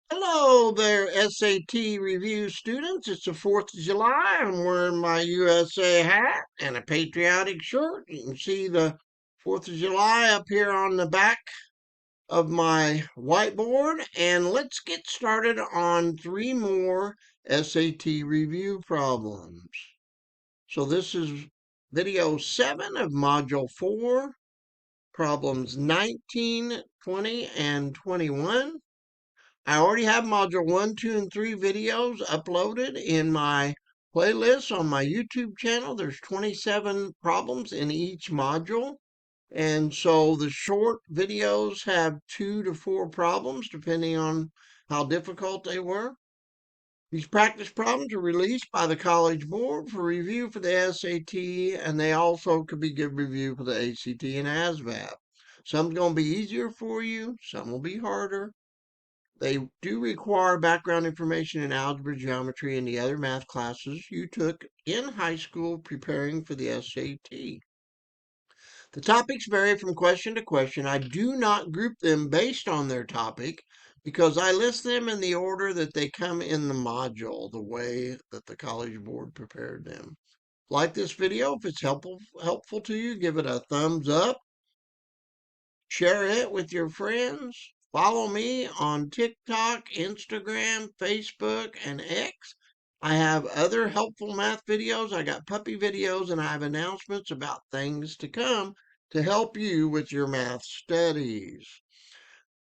Hello there, SAT review students. It's the 4th of July. I'm wearing my USA hat and a patriotic shirt. You can see the 4th of July up here on the back of my whiteboard. And let's get started on 3 more SAT review problems. So this is video 7 of module 4, problems 19, 20, and 21. I already have module 1, 2, and 3 videos uploaded in my playlist on my YouTube channel. There's 27 problems in each module. And so the short videos have 2 to 4 problems, depending on how difficult they were. These practice problems are released by the College Board for review for the SAT, and they also could be good review for the ACT and ASVAB. Some's going to be easier for you, some will be harder. They do require background information in algebra, geometry, and the other math classes you took in high school preparing for the SAT. The topics vary from question to question. I do not group them based on their topic because I list them in the order that they come in the module, the way that the College Board prepared them. Like this video, if it's helpful to you, give it a thumbs up. Share it with your friends. Follow me on TikTok, Instagram, Facebook, and X. I have other helpful math videos. I got puppy videos, and I have announcements about things to come to help you with your math studies.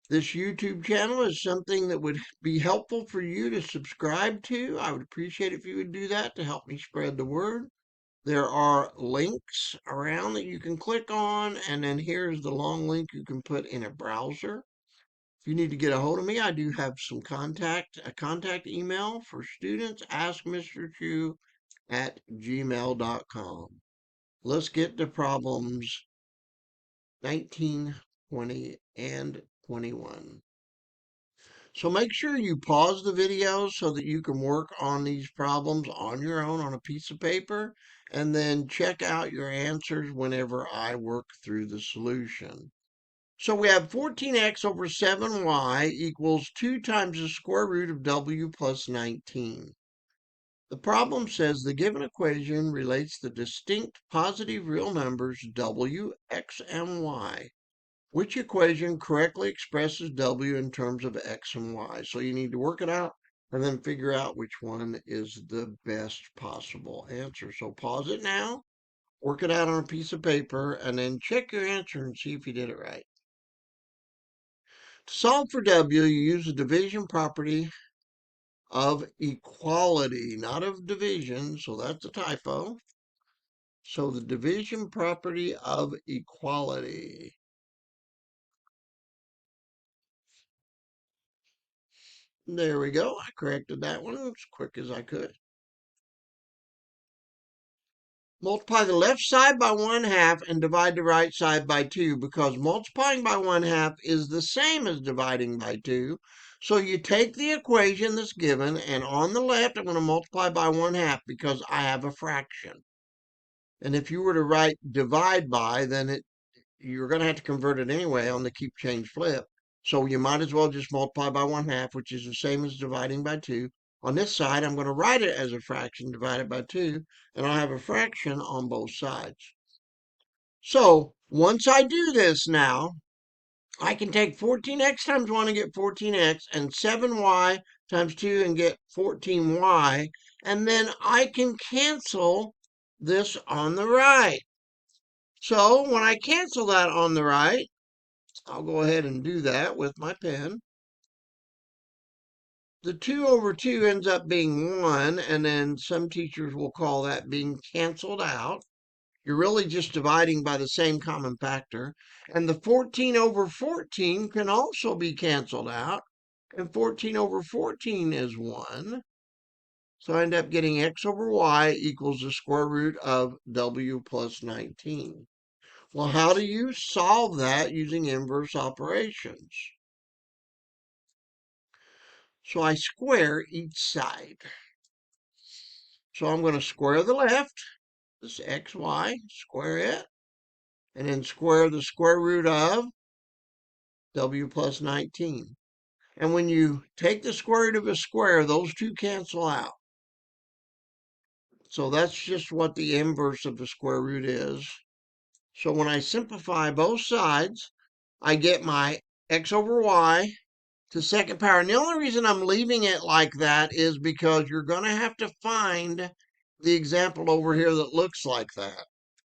This YouTube channel is something that would be helpful for you to subscribe to. I would appreciate if you would do that to help me spread the word. There are links around that you can click on, and then here's the long link you can put in a browser. If you need to get a hold of me, I do have a contact email for students, askmrchu@gmail.com. Let's get to problems 19, 20, and 21. So make sure you pause the video so that you can work on these problems on your own on a piece of paper, and then check out your answers whenever I work through the solution. So we have 14x over 7y equals 2 times the square root of w plus 19. The problem says the given equation relates the distinct positive real numbers w, x, and y. Which equation correctly expresses W in terms of X and Y? So you need to work it out and then figure out which one is the best possible answer. So pause it now, work it out on a piece of paper, and then check your answer and see if you did it right. To solve for W, you use the division property of equality, not of division, so that's a typo. So the division property of equality. There we go. I corrected that one as quick as I could. Multiply the left side by 1/2 and divide the right side by 2 because multiplying by 1/2 is the same as dividing by 2. So you take the equation that's given, and on the left, I'm going to multiply by 1/2 because I have a fraction. And if you were to write divide by, then you're going to have to convert it anyway on the keep, change, flip. So you might as well just multiply by 1/2, which is the same as dividing by 2. On this side, I'm going to write it as a fraction divided by 2, and I'll have a fraction on both sides. So once I do this now, I can take 14x times 1 and get 14x, and 7y times 2 and get 14y, and then I can cancel this on the right. So when I cancel that on the right, I'll go ahead and do that with my pen. The 2 over 2 ends up being 1, and then some teachers will call that being canceled out. You're really just dividing by the same common factor. And the 14 over 14 can also be canceled out, and 14 over 14 is 1. So I end up getting x over y equals the square root of w plus 19. Well, how do you solve that using inverse operations? So I square each side. So I'm going to square the left, this xy, square it, and then square the square root of w plus 19. And when you take the square root of a square, those two cancel out. So that's just what the inverse of the square root is. So when I simplify both sides, I get my x over y to second power. And the only reason I'm leaving it like that is because you're going to have to find the example over here that looks like that.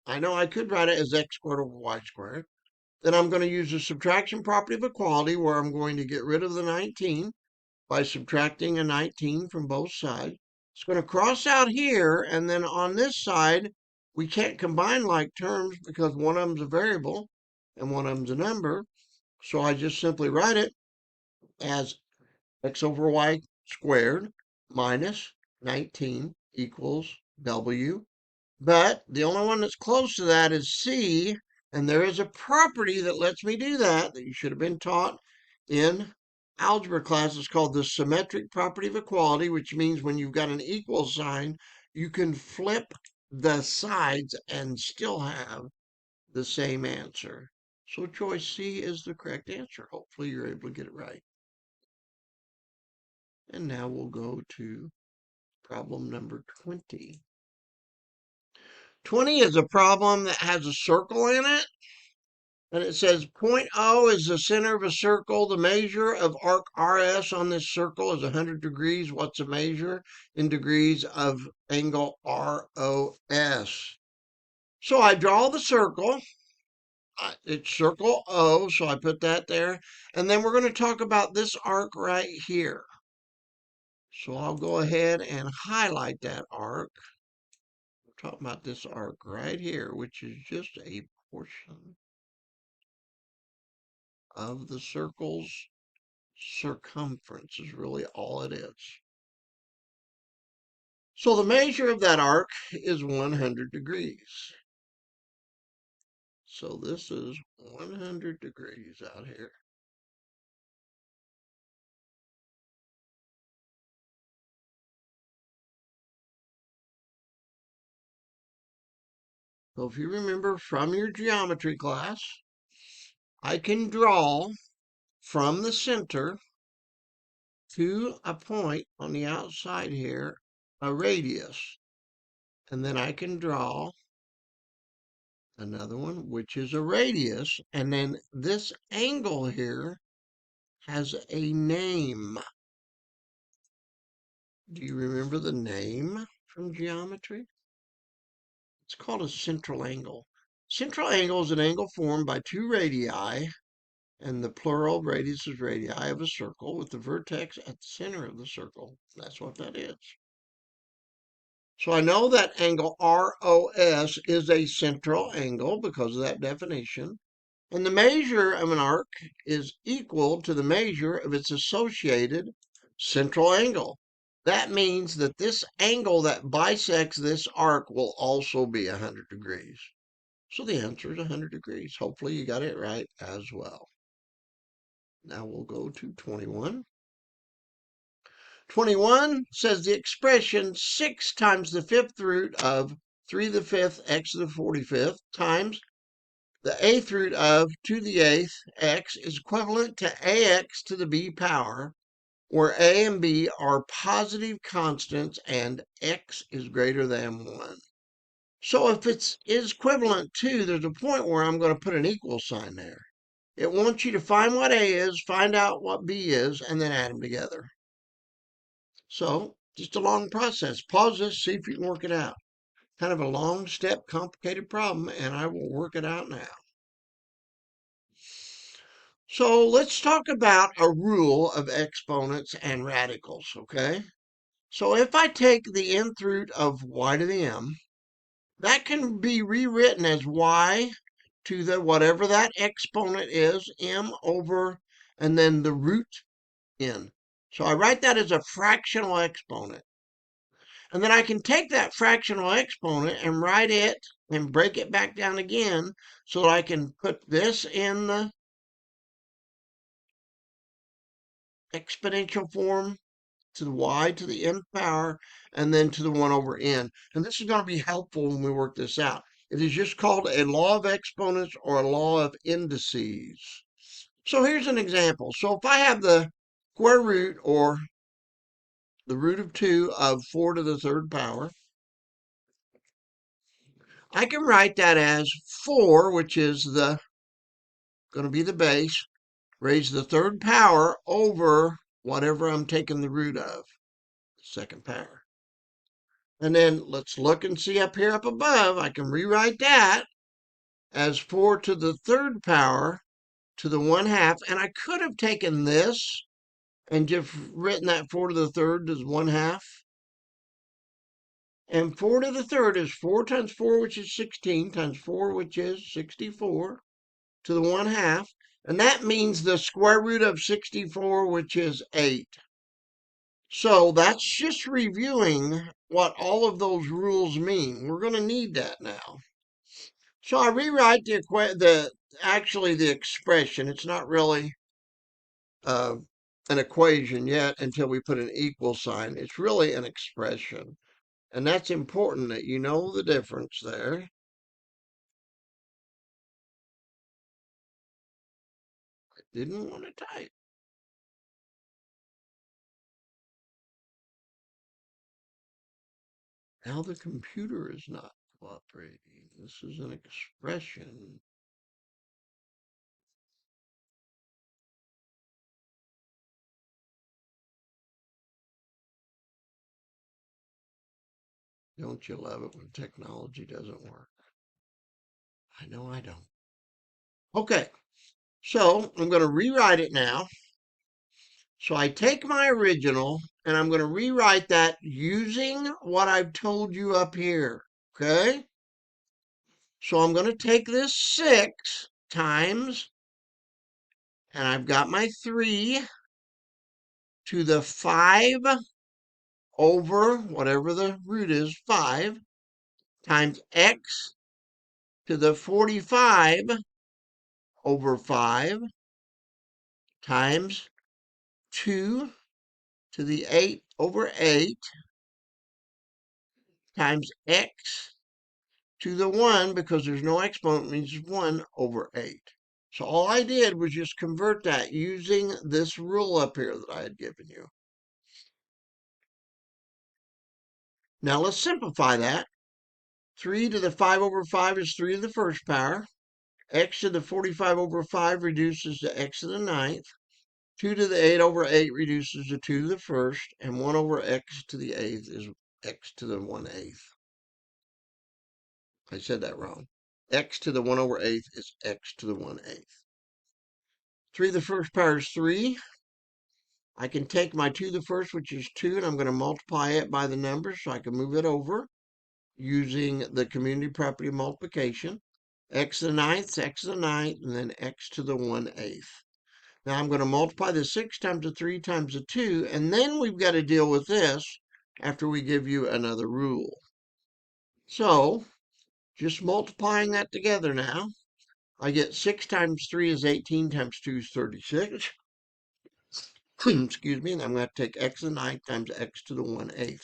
I know I could write it as x squared over y squared. Then I'm going to use the subtraction property of equality where I'm going to get rid of the 19 by subtracting a 19 from both sides. It's going to cross out here, and then on this side, we can't combine like terms because one of them's a variable and one of them's a number. So I just simply write it as x over y squared minus 19 equals w. But the only one that's close to that is c, and there is a property that lets me do that you should have been taught in algebra class. It's called the symmetric property of equality, which means when you've got an equal sign, you can flip the sides and still have the same answer. So choice C is the correct answer. Hopefully you're able to get it right. And now we'll go to problem number 20. 20 is a problem that has a circle in it. And it says point O is the center of a circle. The measure of arc RS on this circle is 100 degrees. What's the measure in degrees of angle ROS? So I draw the circle. It's circle O, so I put that there. And then we're going to talk about this arc right here. So I'll go ahead and highlight that arc. We're talking about this arc right here, which is just a portion of the circle's circumference is really all it is. So the measure of that arc is 100 degrees. So this is 100 degrees out here. So if you remember from your geometry class, I can draw from the center to a point on the outside here, a radius. And then I can draw another one, which is a radius. And then this angle here has a name. Do you remember the name from geometry? It's called a central angle. Central angle is an angle formed by two radii, and the plural radius is radii of a circle with the vertex at the center of the circle. That's what that is. So I know that angle ROS is a central angle because of that definition. And the measure of an arc is equal to the measure of its associated central angle. That means that this angle that bisects this arc will also be 100 degrees. So the answer is 100 degrees. Hopefully you got it right as well. Now we'll go to 21. 21 says the expression 6 times the fifth root of 3 to the fifth x to the 45th times the eighth root of 2 to the eighth x is equivalent to ax to the b power, where a and b are positive constants and x is greater than 1. So if it's is equivalent to, there's a point where I'm going to put an equal sign there. It wants you to find what a is, find out what b is, and then add them together. So just a long process. Pause this, see if you can work it out. Kind of a long step, complicated problem, and I will work it out now. So let's talk about a rule of exponents and radicals, okay? So if I take the nth root of y to the m, that can be rewritten as y to the whatever that exponent is, m over, and then the root n. So I write that as a fractional exponent. And then I can take that fractional exponent and write it and break it back down again so that I can put this in the exponential form to the y to the nth power and then to the 1 over n. And this is going to be helpful when we work this out. It is just called a law of exponents or a law of indices. So here's an example. So if I have the square root, or the root of 2 of 4 to the third power. I can write that as 4, which is going to be the base, raise the third power over whatever I'm taking the root of, the second power. And then let's look and see up here up above. I can rewrite that as 4 to the third power to the 1/2. And I could have taken this and just written that 4 to the third as 1/2. And 4 to the third is 4 times 4, which is 16, times 4, which is 64, to the 1/2. And that means the square root of 64, which is 8. So that's just reviewing what all of those rules mean. We're going to need that now. So I rewrite actually the expression. It's not really an equation yet until we put an equal sign. It's really an expression. And that's important that you know the difference there. I didn't want to type. Now the computer is not cooperating. This is an expression. Don't you love it when technology doesn't work? I know I don't. Okay, so I'm going to rewrite it now. So I take my original and I'm going to rewrite that using what I've told you up here. Okay? So I'm going to take this 6 times, and I've got my 3 to the 5 over whatever the root is, 5, times x to the 45 over 5 times 2 to the 8 over 8 times x to the 1, because there's no exponent, means 1 over 8. So all I did was just convert that using this rule up here that I had given you. Now let's simplify that. 3 to the 5 over 5 is 3 to the first power. X to the 45 over 5 reduces to x to the 9th. 2 to the 8 over 8 reduces to 2 to the first. And 1 over x to the 8th is x to the 1/8. I said that wrong. X to the 1 over 8 is x to the 1/8. 3 to the first power is 3. I can take my 2 to the first, which is 2, and I'm going to multiply it by the number so I can move it over using the community property multiplication. X to the 9th, x to the 9th, and then x to the 1/8. Now I'm going to multiply the 6 times the 3 times the 2, and then we've got to deal with this after we give you another rule. So, just multiplying that together now, I get 6 times 3 is 18 times 2 is 36. Excuse me, and I'm going to take x to the 9th times x to the 1/8.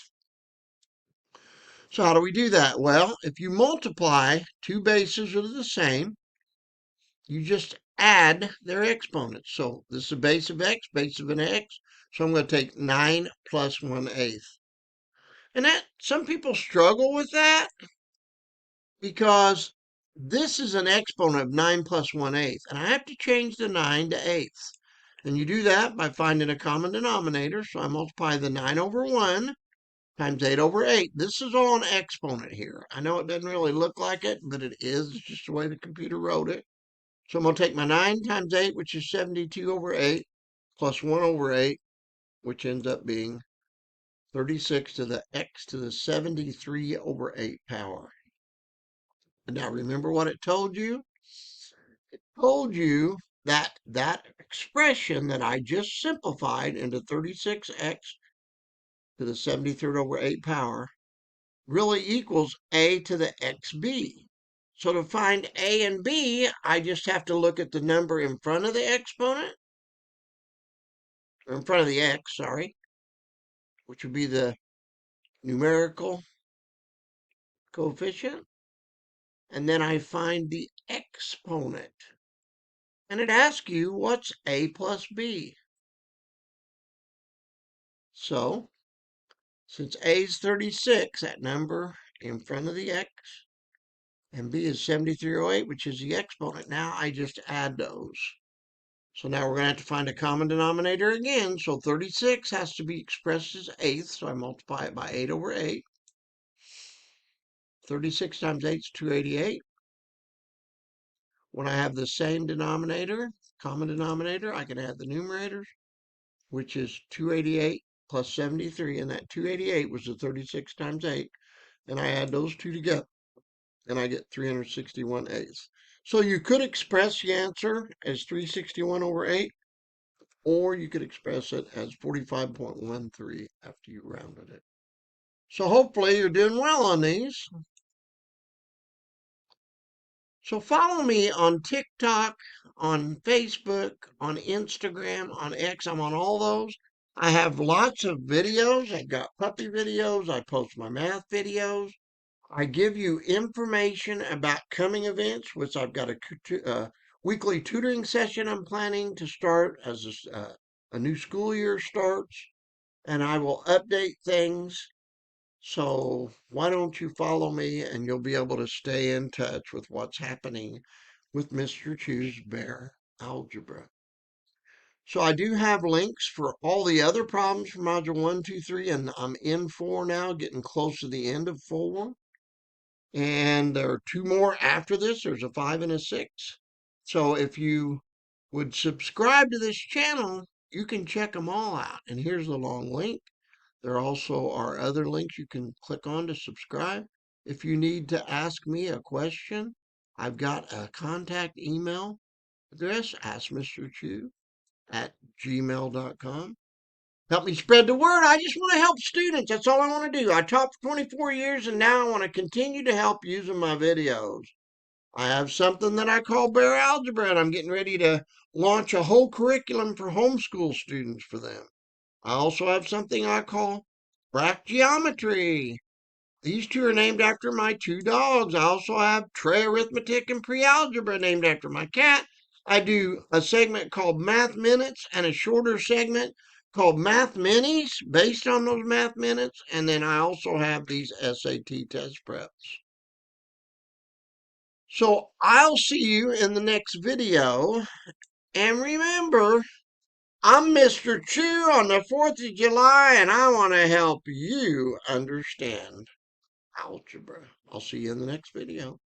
So how do we do that? Well, if you multiply two bases that are the same, you just add their exponents. So this is a base of x, base of an x. So I'm going to take 9 plus 1/8. And that some people struggle with that because this is an exponent of 9 plus 1/8. And I have to change the 9 to eighths. And you do that by finding a common denominator. So I multiply the 9 over 1 times 8 over 8. This is all an exponent here. I know it doesn't really look like it, but it is. It's just the way the computer wrote it. So I'm going to take my 9 times 8, which is 72 over 8, plus 1 over 8, which ends up being 36 to the x to the 73 over 8 power. And now remember what it told you? It told you that that expression that I just simplified into 36x to the 73rd over 8 power really equals a to the xb. So to find a and b, I just have to look at the number in front of the exponent, or in front of the x, sorry, which would be the numerical coefficient. And then I find the exponent. And it asks you, what's a plus b? So, since A is 36, that number in front of the x, and B is 7308, which is the exponent, now I just add those. So now we're going to have to find a common denominator again. So 36 has to be expressed as eighths, so I multiply it by 8 over 8. 36 times 8 is 288. When I have the same denominator, common denominator, I can add the numerators, which is 288 plus 73, and that 288 was the 36 times 8, and I add those two together, and I get 361 eighths. So you could express the answer as 361 over 8, or you could express it as 45.13 after you rounded it. So hopefully you're doing well on these. So follow me on TikTok, on Facebook, on Instagram, on X. I'm on all those. I have lots of videos. I've got puppy videos. I post my math videos. I give you information about coming events, which I've got a weekly tutoring session I'm planning to start as a new school year starts, and I will update things. So why don't you follow me and you'll be able to stay in touch with what's happening with Mr. Chu's Bear Algebra. So I do have links for all the other problems from Module 1, 2, 3, and I'm in 4 now, getting close to the end of 4. And there are 2 more after this. There's a 5 and a 6. So if you would subscribe to this channel, you can check them all out. And here's the long link. There also are other links you can click on to subscribe. If you need to ask me a question, I've got a contact email address, askmrchu@gmail.com. Help me spread the word. I just want to help students. That's all I want to do. I taught for 24 years and now I want to continue to help using my videos. I have something that I call Bear Algebra, and I'm getting ready to launch a whole curriculum for homeschool students for them. I also have something I call Geometry. These two are named after my 2 dogs. I also have Triarithmetic and Pre-Algebra named after my cat. I do a segment called Math Minutes and a shorter segment called Math Minis based on those Math Minutes. And then I also have these SAT test preps. So I'll see you in the next video. And remember, I'm Mr. Chu on the 4th of July, and I want to help you understand algebra. I'll see you in the next video.